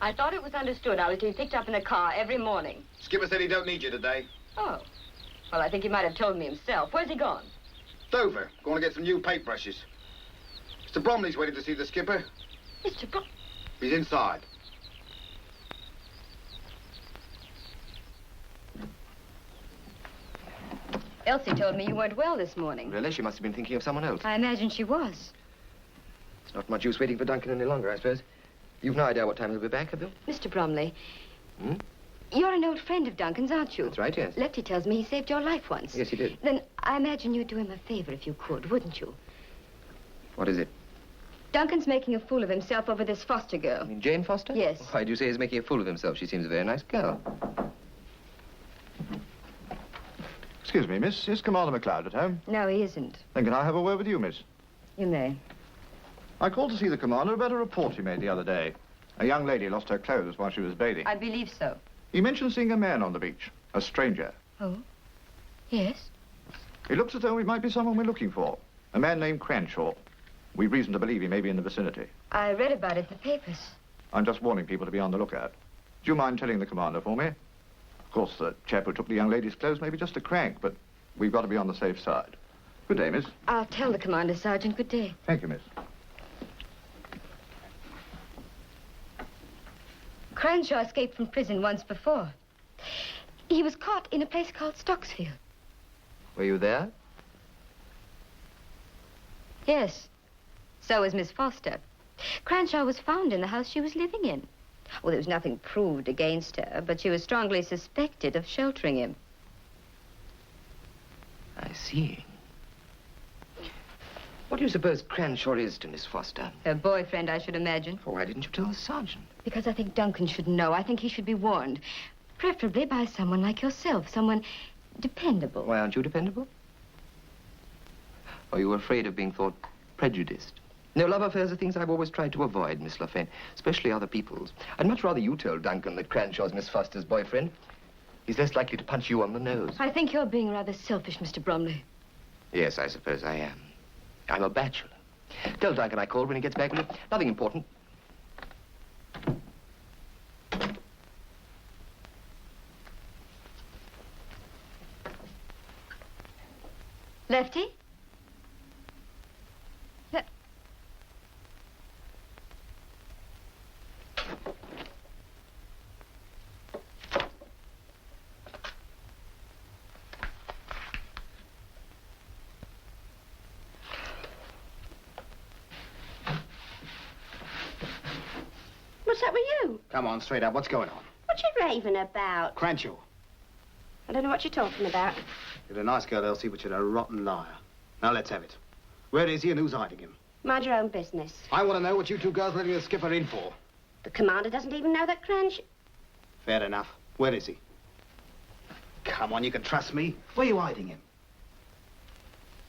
I thought it was understood I was to be picked up in a car every morning. Skipper said he don't need you today. Oh. Well, I think he might have told me himself. Where's he gone? Dover, going to get some new paintbrushes. Mr. Bromley's waiting to see the skipper. Mr. Bro... He's inside. Elsie told me you weren't well this morning. Really? She must have been thinking of someone else. I imagine she was. It's not much use waiting for Duncan any longer, I suppose. You've no idea what time he'll be back, have you? Mr. Bromley, Hmm? you're an old friend of Duncan's, aren't you? That's right, yes. Lefty tells me he saved your life once. Yes, he did. Then I imagine you'd do him a favor if you could, wouldn't you? What is it? Duncan's making a fool of himself over this Foster girl. You mean Jane Foster? Yes. Why do you say he's making a fool of himself? She seems a very nice girl. Excuse me, miss. Is Commander McLeod at home? No, he isn't. Then can I have a word with you, miss? You may. I called to see the Commander about a report he made the other day. A young lady lost her clothes while she was bathing. I believe so. He mentioned seeing a man on the beach, a stranger. Oh? Yes? It looks as though he might be someone we're looking for. A man named Cranshaw. We've reason to believe he may be in the vicinity. I read about it in the papers. I'm just warning people to be on the lookout. Do you mind telling the Commander for me? Of course, the chap who took the young lady's clothes may be just a crank, but we've got to be on the safe side. Good day, miss. I'll tell the Commander, Sergeant. Good day. Thank you, miss. Cranshaw escaped from prison once before. He was caught in a place called Stocksfield. Were you there? Yes. So was Miss Foster. Cranshaw was found in the house she was living in. Well, there was nothing proved against her, but she was strongly suspected of sheltering him. I see. What do you suppose Cranshaw is to Miss Foster? Her boyfriend, I should imagine. Oh, why didn't you tell the sergeant? Because I think Duncan should know. I think he should be warned. Preferably by someone like yourself, someone dependable. Why aren't you dependable? Are you afraid of being thought prejudiced? No, love affairs are things I've always tried to avoid, Miss Lafayette, especially other people's. I'd much rather you told Duncan that Cranshaw's Miss Foster's boyfriend. He's less likely to punch you on the nose. I think you're being rather selfish, Mr. Bromley. Yes, I suppose I am. I'm a bachelor. Tell Duncan I called when he gets back, will you? Nothing important. Lefty? What's up with you? Come on, straight up. What's going on? What you raving about? Cranshaw. I don't know what you're talking about. You're a nice girl, Elsie, but you're a rotten liar. Now, let's have it. Where is he and who's hiding him? Mind your own business. I want to know what you two girls letting the skipper in for. The commander doesn't even know that Cranshaw... Fair enough. Where is he? Come on, you can trust me. Where are you hiding him?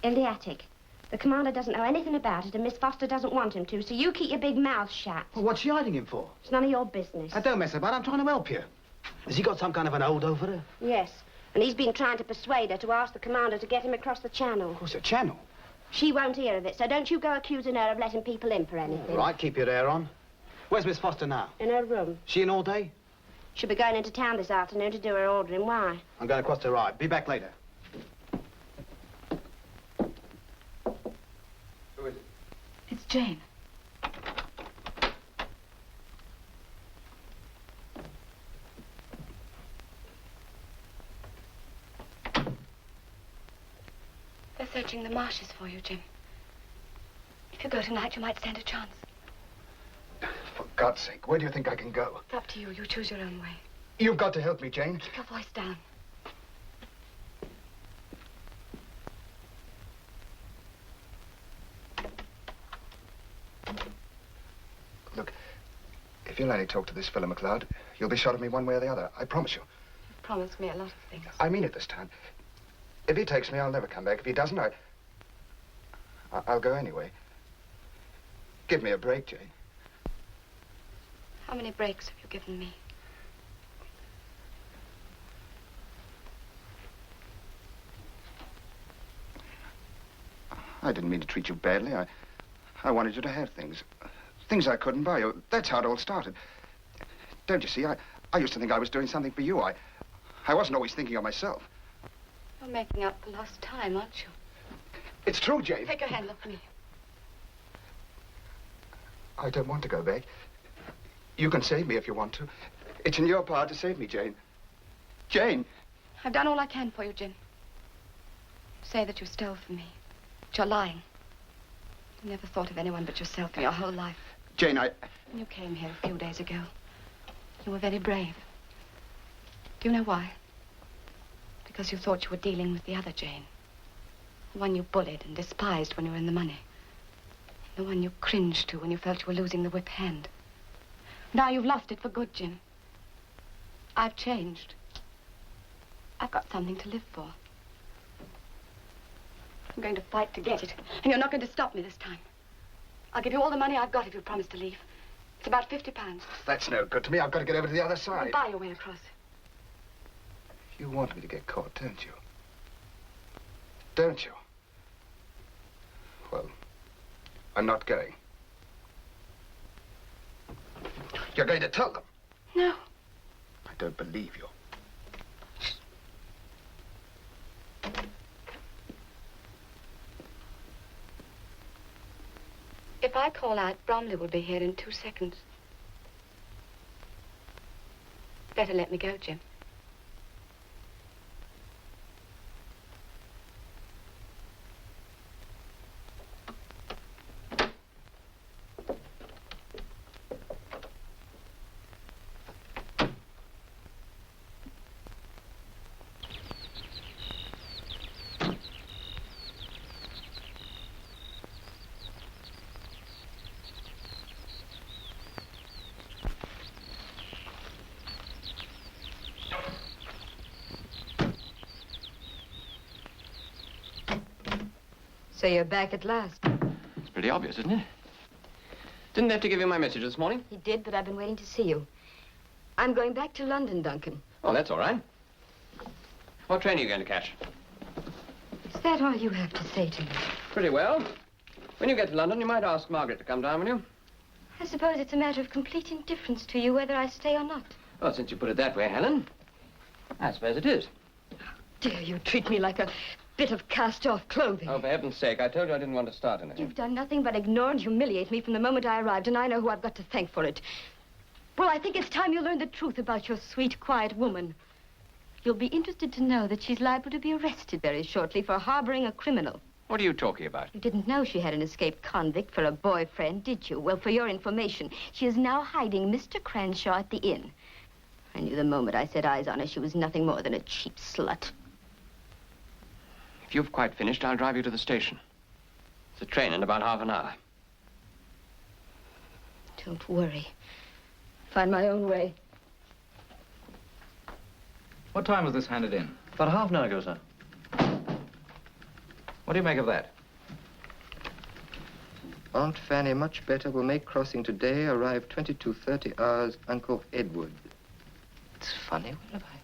In the attic. The commander doesn't know anything about it, and Miss Foster doesn't want him to, so you keep your big mouth shut. Well, what's she hiding him for? It's none of your business. Now, don't mess about. I'm trying to help you. Has he got some kind of an hold over her? Yes, and he's been trying to persuade her to ask the commander to get him across the channel. Of course, a channel. She won't hear of it, so don't you go accusing her of letting people in for anything. Right, keep your hair on. Where's Miss Foster now? In her room. She in all day? She'll be going into town this afternoon to do her ordering. Why? I'm going across to ride. Be back later. Who is it? It's Jane. They're searching the marshes for you, Jim. If you go tonight, you might stand a chance. For God's sake, where do you think I can go? It's up to you. You choose your own way. You've got to help me, Jane. Keep your voice down. Look, if you'll only talk to this fellow McLeod, you'll be shot at me one way or the other. I promise you. You've promised me a lot of things. I mean it this time. If he takes me, I'll never come back. If he doesn't, I'll go anyway. Give me a break, Jane. How many breaks have you given me? I didn't mean to treat you badly. I wanted you to have things. Things I couldn't buy you. That's how it all started. Don't you see? I used to think I was doing something for you. I wasn't always thinking of myself. You're making up for lost time, aren't you? It's true, Jane. Take your hand off me. I don't want to go back. You can save me if you want to. It's in your power to save me, Jane. Jane! I've done all I can for you, Jim. Say that you stole from me. But you're lying. You never thought of anyone but yourself in your whole life. Jane, When you came here a few days ago, you were very brave. Do you know why? Because you thought you were dealing with the other Jane. The one you bullied and despised when you were in the money. The one you cringed to when you felt you were losing the whip hand. Now you've lost it for good, Jim. I've changed. I've got something to live for. I'm going to fight to get it, and you're not going to stop me this time. I'll give you all the money I've got if you promise to leave. It's about £50. that's no good to me. I've got to get over to the other I'll side. buy your way across. You want me to get caught, don't you? Don't you? Well, I'm not going. You're going to tell them? No. I don't believe you. If I call out, Bromley will be here in 2 seconds. Better let me go, Jim. So you're back at last. It's pretty obvious, isn't it? Didn't have to give you my message this morning? He did, but I've been waiting to see you. I'm going back to London, Duncan. Oh, that's all right. What train are you going to catch? Is that all you have to say to me? Pretty well. When you get to London, you might ask Margaret to come down, will you? I suppose it's a matter of complete indifference to you whether I stay or not. Well, since you put it that way, Helen, I suppose it is. Dare you treat me like a bit of cast-off clothing? Oh, for heaven's sake, I told you I didn't want to start anything. You've done nothing but ignore and humiliate me from the moment I arrived, and I know who I've got to thank for it. Well, I think it's time you learned the truth about your sweet, quiet woman. You'll be interested to know that she's liable to be arrested very shortly for harboring a criminal. What are you talking about? You didn't know she had an escaped convict for a boyfriend, did you? Well, for your information, she is now hiding Mr. Cranshaw at the inn. I knew the moment I set eyes on her she was nothing more than a cheap slut. If you've quite finished, I'll drive you to the station. It's a train in about half an hour. Don't worry. Find my own way. What time was this handed in? About half an hour ago, sir. What do you make of that? Aunt Fanny, much better. Will make crossing today. Arrive 22:30 hours. Uncle Edward. It's funny. What have I?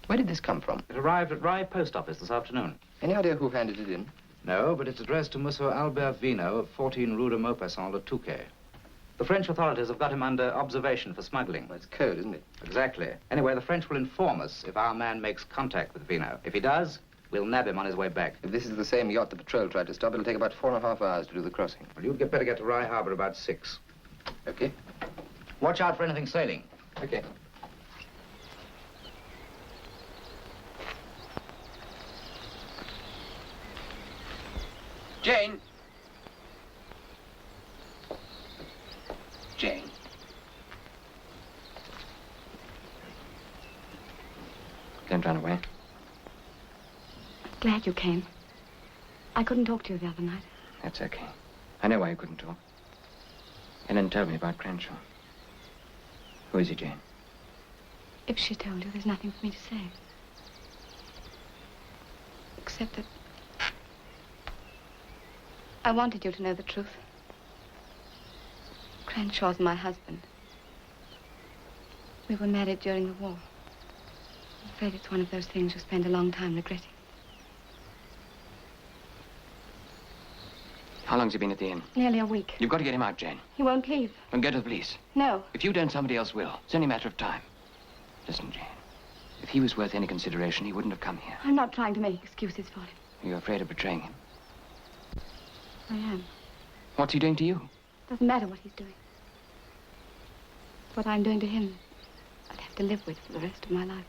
Where did this come from? It arrived at Rye Post Office this afternoon. Any idea who handed it in? No, but it's addressed to Monsieur Albert Vino of 14 Rue de Maupassant, Le Touquet. The French authorities have got him under observation for smuggling. Well, it's code, isn't it? Exactly. Anyway, the French will inform us if our man makes contact with Vino. If he does, we'll nab him on his way back. If this is the same yacht the patrol tried to stop, it'll take about 4.5 hours to do the crossing. Well, you'd better get to Rye Harbor about 6. Okay. Watch out for anything sailing. Okay. Jane! Jane. Don't run away. Glad you came. I couldn't talk to you the other night. That's okay. I know why you couldn't talk. Helen told me about Crenshaw. Who is he, Jane? If she told you, there's nothing for me to say. Except that I wanted you to know the truth. Crenshaw's my husband. We were married during the war. I'm afraid it's one of those things you spend a long time regretting. How long's he been at the inn? Nearly a week. You've got to get him out, Jane. He won't leave. And go to the police. No. If you don't, somebody else will. It's only a matter of time. Listen, Jane. If he was worth any consideration, he wouldn't have come here. I'm not trying to make excuses for him. Are you afraid of betraying him? I am. What's he doing to you? Doesn't matter what he's doing. What I'm doing to him, I'd have to live with for the rest of my life.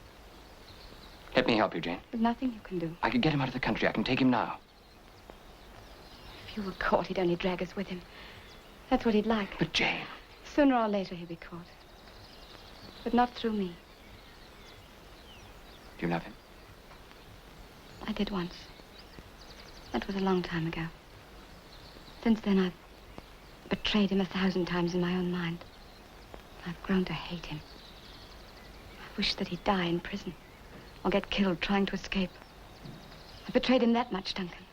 Let me help you, Jane. There's nothing you can do. I could get him out of the country. I can take him now. If you were caught, he'd only drag us with him. That's what he'd like. But, Jane... Sooner or later, he'd be caught. But not through me. Do you love him? I did once. That was a long time ago. Since then, I've betrayed him 1,000 times in my own mind. I've grown to hate him. I wish that he'd die in prison or get killed trying to escape. I betrayed him that much, Duncan.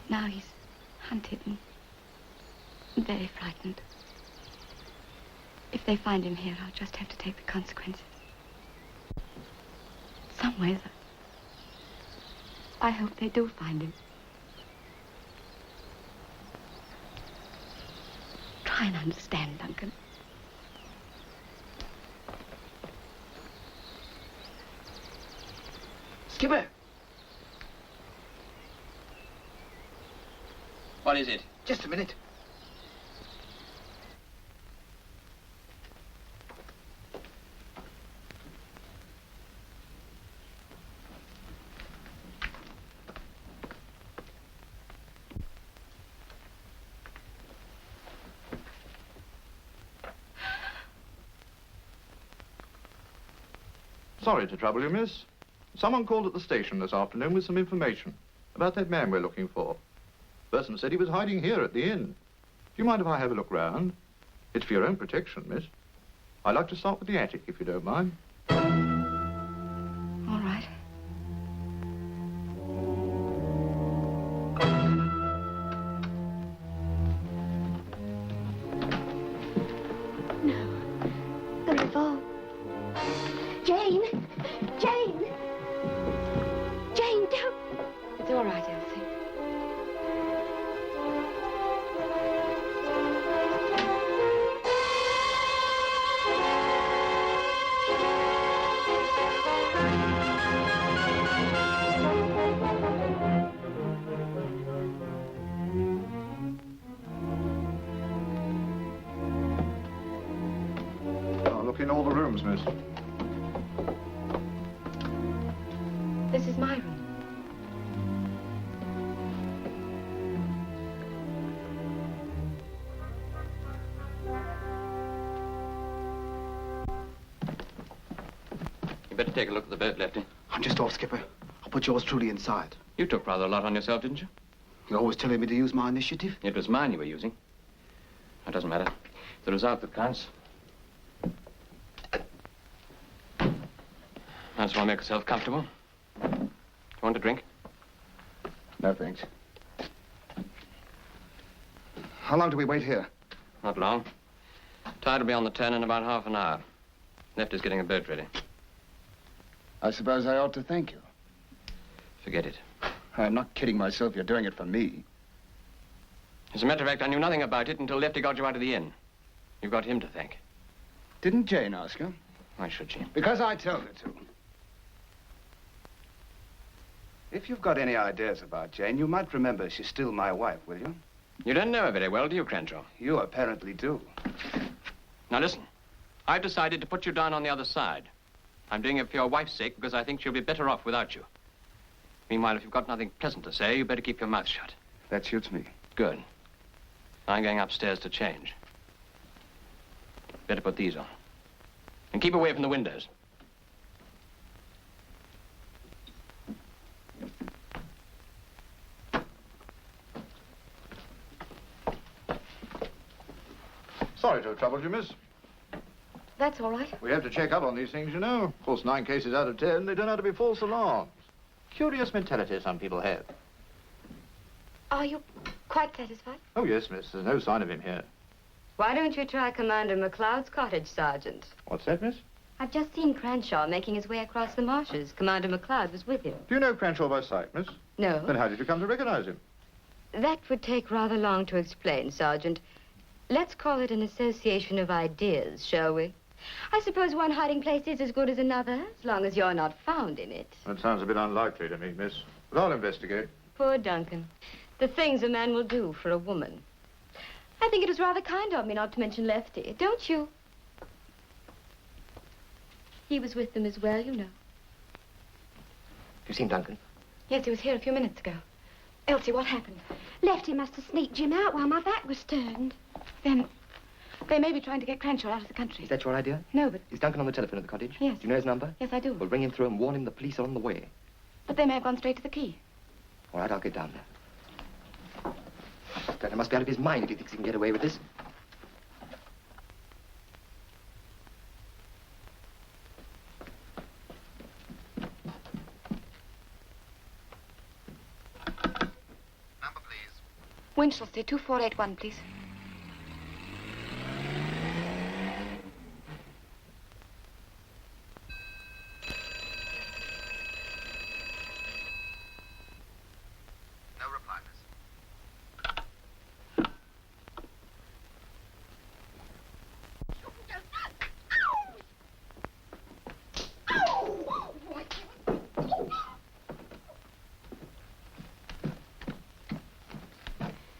Now he's hunted and very frightened. If they find him here, I'll just have to take the consequences. Some ways, I hope they do find him. Try and understand, Duncan. Skipper! What is it? Just a minute. Sorry to trouble you, miss. Someone called at the station this afternoon with some information about that man we're looking for. Person said he was hiding here at the inn. Do you mind if I have a look round? It's for your own protection, miss. I'd like to start with the attic, if you don't mind. All right. look in all the rooms, miss. This is my room. You better take a look at the boat, Lefty. I'm just off, Skipper. I'll put yours truly inside. You took rather a lot on yourself, didn't you? You're always telling me to use my initiative. It was mine you were using. That doesn't matter. The result that counts. Might as well make yourself comfortable. You want a drink? No, thanks. How long do we wait here? Not long. Tide will be on the turn in about half an hour. Lefty's getting a boat ready. I suppose I ought to thank you. Forget it. I'm not kidding myself. You're doing it for me. As a matter of fact, I knew nothing about it until Lefty got you out of the inn. You've got him to thank. Didn't Jane ask you? Why should she? Because I told her to. If you've got any ideas about Jane, you might remember she's still my wife, will you? You don't know her very well, do you, Crenshaw? You apparently do. Now listen, I've decided to put you down on the other side. I'm doing it for your wife's sake because I think she'll be better off without you. Meanwhile, if you've got nothing pleasant to say, you better keep your mouth shut. That suits me. Good. I'm going upstairs to change. Better put these on. And keep away from the windows. Sorry to have troubled you, miss. That's all right. We have to check up on these things, you know. Of course, 9 cases out of 10, they turn out to be false alarms. Curious mentality some people have. Are you quite satisfied? Oh, yes, miss. There's no sign of him here. Why don't you try Commander McLeod's cottage, Sergeant? What's that, miss? I've just seen Cranshaw making his way across the marshes. Commander McLeod was with him. Do you know Cranshaw by sight, miss? No. Then how did you come to recognize him? That would take rather long to explain, Sergeant. Let's call it an association of ideas, shall we? I suppose one hiding place is as good as another, as long as you're not found in it. That sounds a bit unlikely to me, miss. But I'll investigate. Poor Duncan. The things a man will do for a woman. I think it was rather kind of me not to mention Lefty, don't you? He was with them as well, you know. You seen Duncan? Yes, he was here a few minutes ago. Elsie, what happened? Lefty must have sneaked Jim out while my back was turned. Then they may be trying to get Cranshaw out of the country. Is that your idea? No, but... Is Duncan on the telephone at the cottage? Yes. Do you know his number? Yes, I do. Well, ring him through and warn him the police are on the way. But they may have gone straight to the quay. All right, I'll get down there. Duncan must be out of his mind if he thinks he can get away with this. Number, please. Winchelsea, 2481, please. No reply, miss.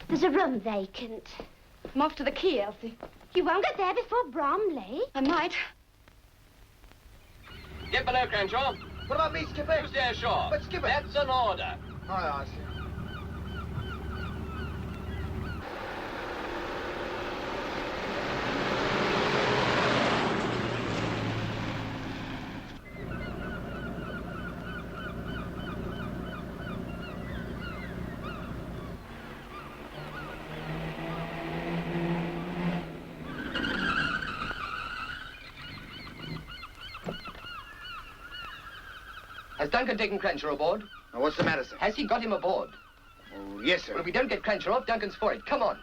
There's a room vacant. I'm off to the quay, Elsie. You won't get there before Bromley. I might. Get below, Crenshaw. What about me, Skipper? You stay ashore. But, Skipper... That's an order. Aye, sir. Has Duncan taken Crenshaw aboard? Now, what's the matter, sir? Has he got him aboard? Oh, yes, sir. Well, if we don't get Crenshaw off, Duncan's for it. Come on.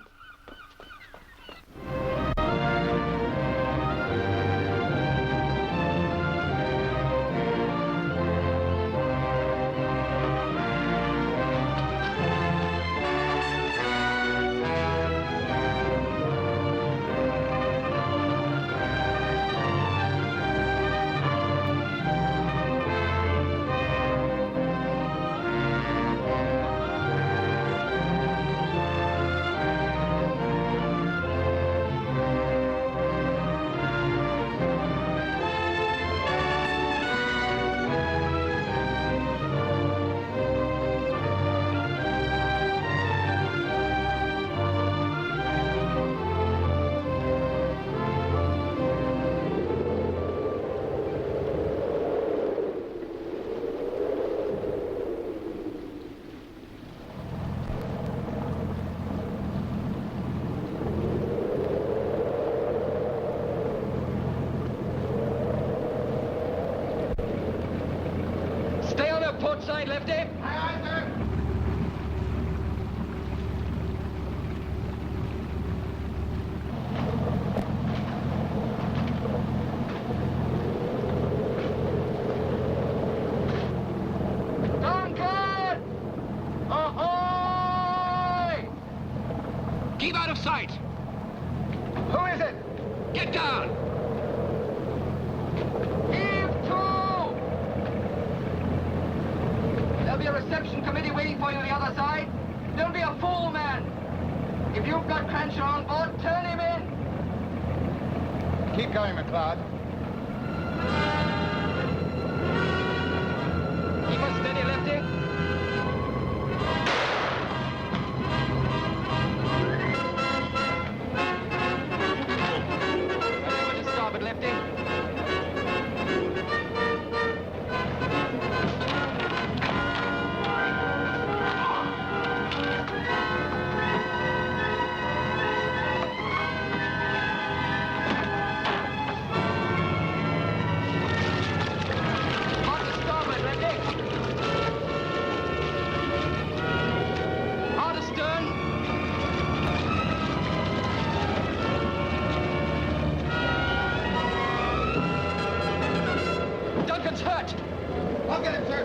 Lefty. Aye, aye, sir. Duncan! Ahoy! Keep out of sight. Who is it? Get down. Heave to! There'll be a reception committee waiting for you on the other side. Don't be a fool, man. If you've got Cranshaw on board, turn him in. Keep going, McLeod. Keep us steady, Lefty. Over to starboard, Lefty. On to starboard, Lefty. Hard astern. Duncan's hurt. I'll get him, sir.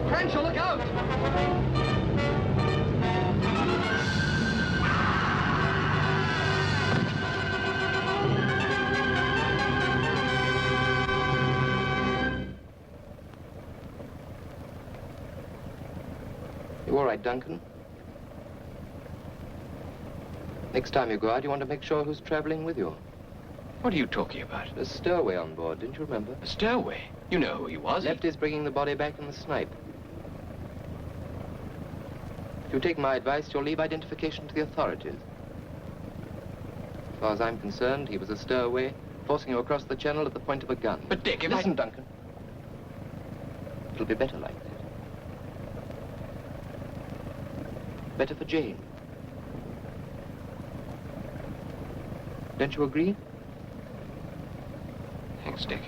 Crenshaw, look out! You all right, Duncan? Next time you go out, you want to make sure who's traveling with you. What are you talking about? There's Stowaway on board, didn't you remember? A stowaway. You know who he was. Lefty's bringing the body back in the Snipe. If you take my advice, you'll leave identification to the authorities. As far as I'm concerned, he was a stowaway, forcing you across the channel at the point of a gun. But Dick, if Listen, Duncan. It'll be better like that. Better for Jane. Don't you agree? Thanks, Dick.